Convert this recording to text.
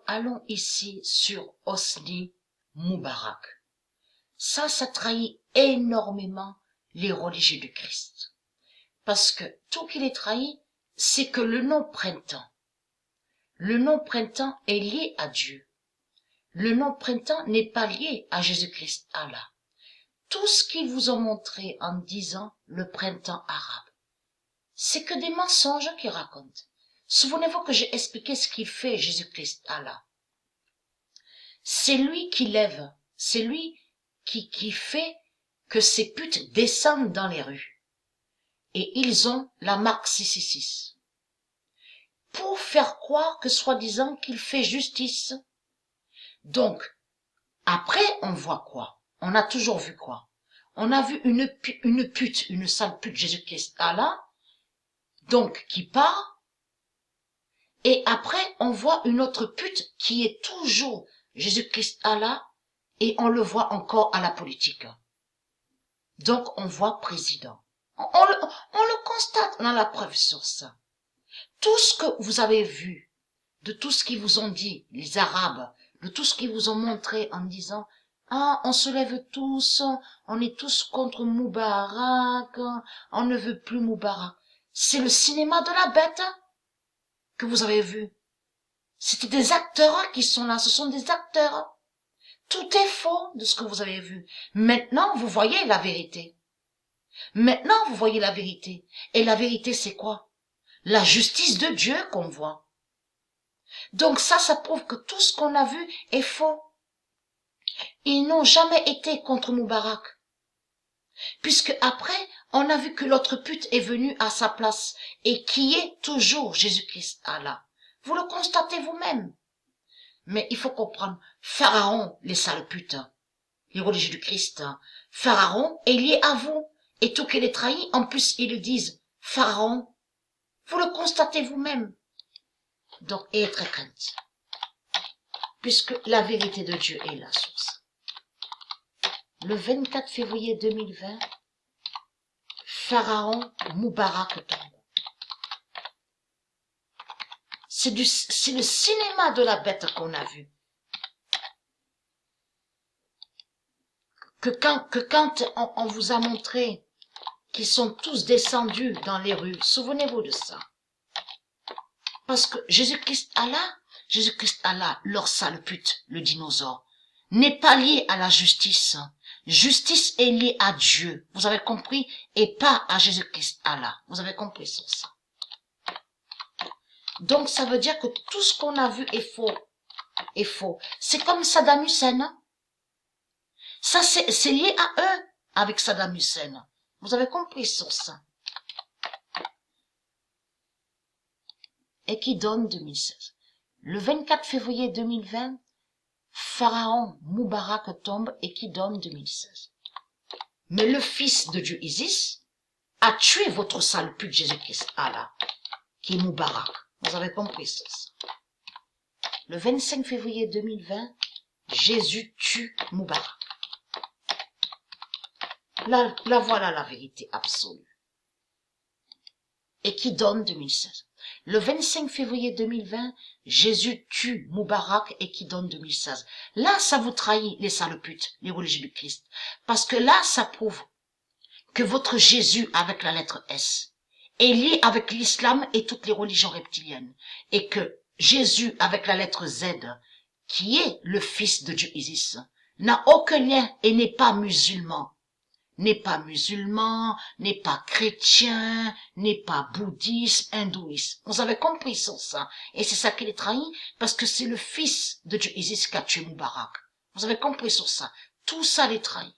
allons ici sur Hosni Moubarak. Ça trahit énormément les religieux du Christ. Parce que tout qui les trahit, c'est que le nom printemps est lié à Dieu. Le nom printemps n'est pas lié à Jésus-Christ, Allah. Tout ce qu'ils vous ont montré en disant le printemps arabe, c'est que des mensonges qu'ils racontent. Souvenez-vous que j'ai expliqué ce qu'il fait Jésus-Christ, Allah. C'est lui qui lève, c'est lui qui fait que ces putes descendent dans les rues. Et ils ont la marque 666. Pour faire croire que soi-disant qu'il fait justice. Donc, après, on voit quoi? On a toujours vu quoi? On a vu une pute, une sale pute Jésus-Christ, Allah, donc qui part. Et après, on voit une autre pute qui est toujours Jésus-Christ, Allah, et on le voit encore à la politique. Donc, on voit président. On le constate, on a la preuve sur ça. Tout ce que vous avez vu, de tout ce qu'ils vous ont dit, les Arabes, de tout ce qu'ils vous ont montré en disant « Ah, on se lève tous, on est tous contre Moubarak, on ne veut plus Moubarak. » C'est le cinéma de la bête que vous avez vu. C'était des acteurs qui sont là, ce sont des acteurs. Tout est faux de ce que vous avez vu. Maintenant, vous voyez la vérité. Maintenant, vous voyez la vérité. Et la vérité, c'est quoi? La justice de Dieu qu'on voit. Donc ça prouve que tout ce qu'on a vu est faux. Ils n'ont jamais été contre Moubarak. Puisque après, on a vu que l'autre pute est venue à sa place et qui est toujours Jésus-Christ Allah. Vous le constatez vous-même. Mais il faut comprendre, Pharaon, les sales putes, les religieux du Christ, Pharaon est lié à vous. Et tout qu'il est trahi, en plus ils le disent, Pharaon, vous le constatez vous-même. Donc, ayez très crainte. Puisque la vérité de Dieu est la source. Le 24 février 2020, Pharaon Moubarak tombe. C'est le cinéma de la bête qu'on a vu. Que quand on vous a montré qu'ils sont tous descendus dans les rues, souvenez-vous de ça. Parce que Jésus-Christ Allah, leur sale pute, le dinosaure, n'est pas lié à la justice. Justice est liée à Dieu. Vous avez compris? Et pas à Jésus-Christ Allah. Vous avez compris sur ça? Donc, ça veut dire que tout ce qu'on a vu est faux. Est faux. C'est comme Saddam Hussein. Ça, c'est lié à eux, avec Saddam Hussein. Vous avez compris sur ça? Et qui donne 2016. Le 24 février 2020, Pharaon Moubarak tombe et qui donne 2016. Mais le fils de Dieu Isis a tué votre sale pute Jésus-Christ Allah, qui est Moubarak. Vous avez compris ça? Le 25 février 2020, Jésus tue Moubarak. Là voilà la vérité absolue. Et qui donne 2016. Le 25 février 2020, Jésus tue Moubarak et qui donne 2016. Là, ça vous trahit, les sales putes, les religieux du Christ. Parce que là, ça prouve que votre Jésus, avec la lettre S, est lié avec l'islam et toutes les religions reptiliennes. Et que Jésus, avec la lettre Z, qui est le fils de Dieu Isis, n'a aucun lien et n'est pas musulman. N'est pas musulman, n'est pas chrétien, n'est pas bouddhiste, hindouiste. Vous avez compris sur ça. Et c'est ça qui les trahit, parce que c'est le fils de Dieu Isis qui a tué Moubarak. Vous avez compris sur ça. Tout ça les trahit.